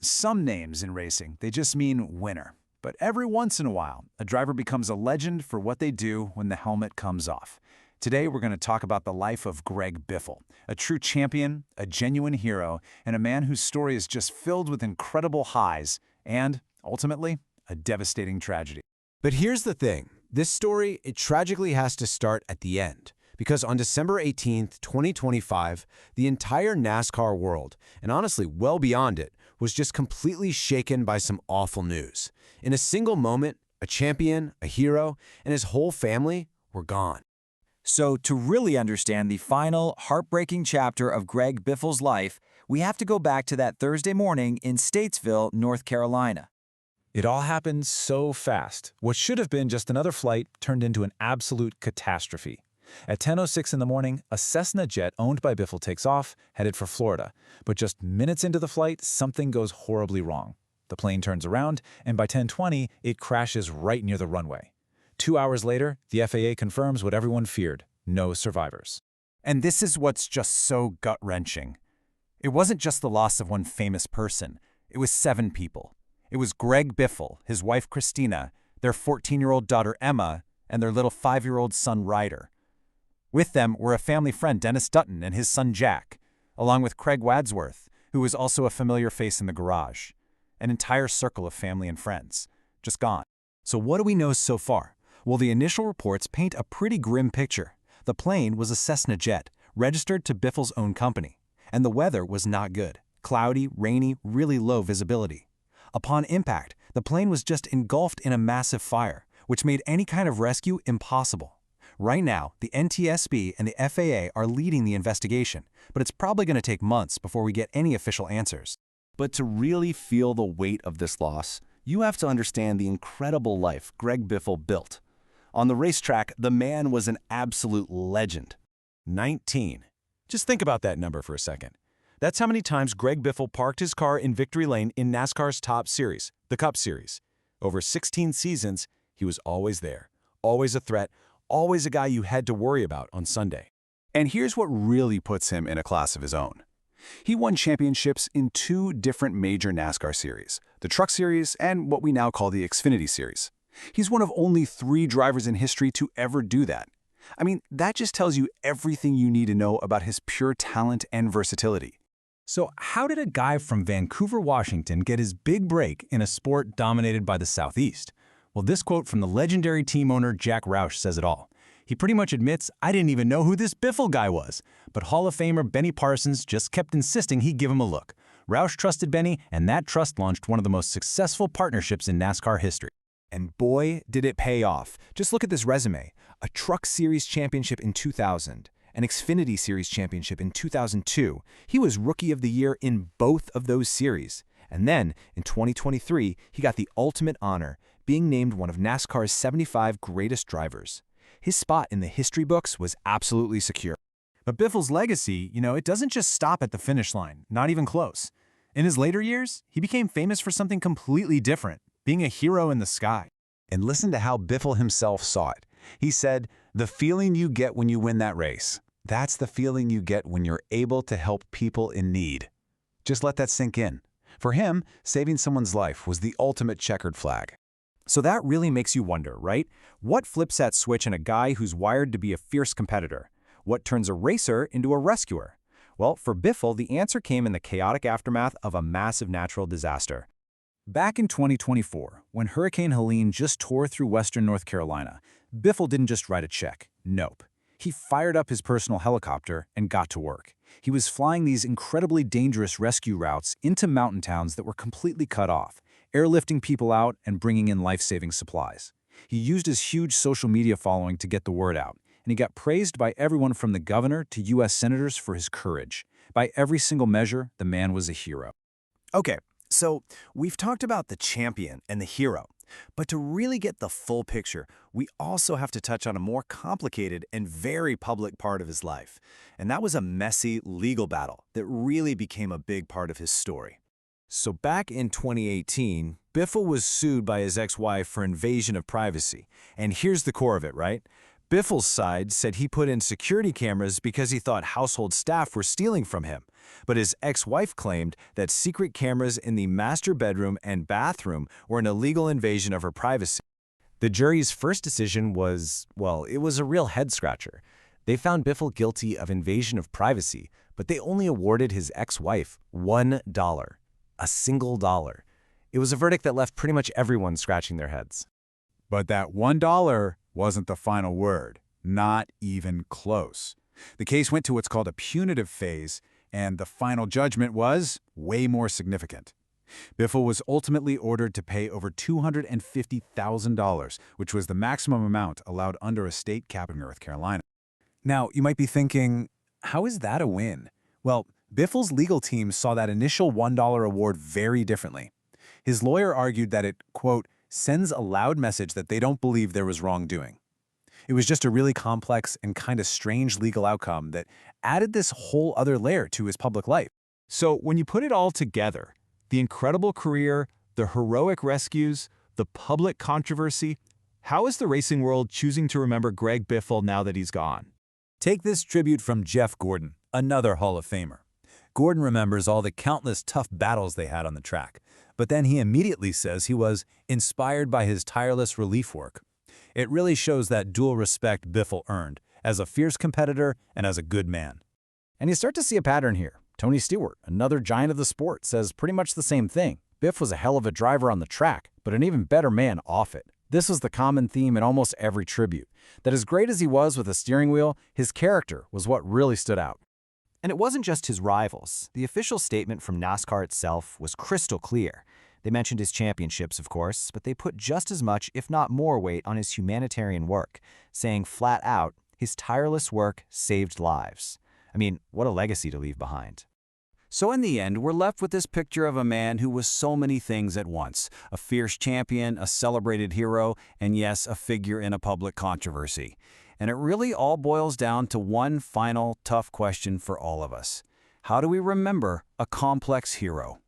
Some names in racing, they just mean winner. But every once in a while, a driver becomes a legend for what they do when the helmet comes off. Today, we're going to talk about the life of Greg Biffle, a true champion, a genuine hero, and a man whose story is just filled with incredible highs and, ultimately, a devastating tragedy. But here's the thing. This story, it tragically has to start at the end. Because on December 18th, 2025, the entire NASCAR world, and honestly well beyond it, was just completely shaken by some awful news. In a single moment, a champion, a hero, and his whole family were gone. So to really understand the final, heartbreaking chapter of Greg Biffle's life, we have to go back to that Thursday morning in Statesville, North Carolina. It all happened so fast. What should have been just another flight turned into an absolute catastrophe. At 10:06 in the morning, a Cessna jet owned by Biffle takes off, headed for Florida. But just minutes into the flight, something goes horribly wrong. The plane turns around, and by 10:20, it crashes right near the runway. 2 hours later, the FAA confirms what everyone feared: no survivors. And this is what's just so gut-wrenching. It wasn't just the loss of one famous person. It was 7 people. It was Greg Biffle, his wife Christina, their 14-year-old daughter Emma, and their little 5-year-old son Ryder. With them were a family friend, Dennis Dutton, and his son Jack, along with Craig Wadsworth, who was also a familiar face in the garage. An entire circle of family and friends, just gone. So what do we know so far? Well, the initial reports paint a pretty grim picture. The plane was a Cessna jet, registered to Biffle's own company. And the weather was not good. Cloudy, rainy, really low visibility. Upon impact, the plane was just engulfed in a massive fire, which made any kind of rescue impossible. Right now, the NTSB and the FAA are leading the investigation, but it's probably going to take months before we get any official answers. But to really feel the weight of this loss, you have to understand the incredible life Greg Biffle built. On the racetrack, the man was an absolute legend. 19. Just think about that number for a second. That's how many times Greg Biffle parked his car in victory lane in NASCAR's top series, the Cup Series. Over 16 seasons, he was always there, always a threat, always a guy you had to worry about on Sunday. And here's what really puts him in a class of his own. He won championships in 2 different major NASCAR series, the Truck Series and what we now call the Xfinity Series. He's one of only 3 drivers in history to ever do that. I mean, that just tells you everything you need to know about his pure talent and versatility. So how did a guy from Vancouver, Washington get his big break in a sport dominated by the Southeast? Well, this quote from the legendary team owner Jack Roush says it all. He pretty much admits, "I didn't even know who this Biffle guy was." But Hall of Famer Benny Parsons just kept insisting he give him a look. Roush trusted Benny, and that trust launched one of the most successful partnerships in NASCAR history. And boy, did it pay off. Just look at this resume. A Truck Series championship in 2000, an Xfinity Series championship in 2002. He was Rookie of the Year in both of those series. And then, in 2023, he got the ultimate honor, being named one of NASCAR's 75 greatest drivers. His spot in the history books was absolutely secure. But Biffle's legacy, it doesn't just stop at the finish line, not even close. In his later years, he became famous for something completely different, being a hero in the sky. And listen to how Biffle himself saw it. He said, "The feeling you get when you win that race, that's the feeling you get when you're able to help people in need." Just let that sink in. For him, saving someone's life was the ultimate checkered flag. So that really makes you wonder, right? What flips that switch in a guy who's wired to be a fierce competitor? What turns a racer into a rescuer? Well, for Biffle, the answer came in the chaotic aftermath of a massive natural disaster. Back in 2024, when Hurricane Helene just tore through western North Carolina, Biffle didn't just write a check. Nope. He fired up his personal helicopter and got to work. He was flying these incredibly dangerous rescue routes into mountain towns that were completely cut off, airlifting people out and bringing in life-saving supplies. He used his huge social media following to get the word out, and he got praised by everyone from the governor to U.S. senators for his courage. By every single measure, the man was a hero. Okay, so we've talked about the champion and the hero, but to really get the full picture, we also have to touch on a more complicated and very public part of his life. And that was a messy legal battle that really became a big part of his story. So back in 2018, Biffle was sued by his ex-wife for invasion of privacy. And here's the core of it, right? Biffle's side said he put in security cameras because he thought household staff were stealing from him, but his ex-wife claimed that secret cameras in the master bedroom and bathroom were an illegal invasion of her privacy. The jury's first decision was, well, it was a real head-scratcher. They found Biffle guilty of invasion of privacy, but they only awarded his ex-wife $1. A single dollar. It was a verdict that left pretty much everyone scratching their heads. But that $1 wasn't the final word. Not even close. The case went to what's called a punitive phase, and the final judgment was way more significant. Biffle was ultimately ordered to pay over $250,000, which was the maximum amount allowed under a state cap in North Carolina. Now, you might be thinking, how is that a win? Well, Biffle's legal team saw that initial $1 award very differently. His lawyer argued that it, quote, sends a loud message that they don't believe there was wrongdoing. It was just a really complex and kind of strange legal outcome that added this whole other layer to his public life. So when you put it all together, the incredible career, the heroic rescues, the public controversy, how is the racing world choosing to remember Greg Biffle now that he's gone? Take this tribute from Jeff Gordon, another Hall of Famer. Gordon remembers all the countless tough battles they had on the track, but then he immediately says he was inspired by his tireless relief work. It really shows that dual respect Biffle earned, as a fierce competitor and as a good man. And you start to see a pattern here. Tony Stewart, another giant of the sport, says pretty much the same thing. Biff was a hell of a driver on the track, but an even better man off it. This was the common theme in almost every tribute, that as great as he was with a steering wheel, his character was what really stood out. And it wasn't just his rivals. The official statement from NASCAR itself was crystal clear. They mentioned his championships, of course, but they put just as much, if not more, weight on his humanitarian work, saying flat out, his tireless work saved lives. I mean, what a legacy to leave behind. So in the end, we're left with this picture of a man who was so many things at once: a fierce champion, a celebrated hero, and yes, a figure in a public controversy. And it really all boils down to one final tough question for all of us. How do we remember a complex hero?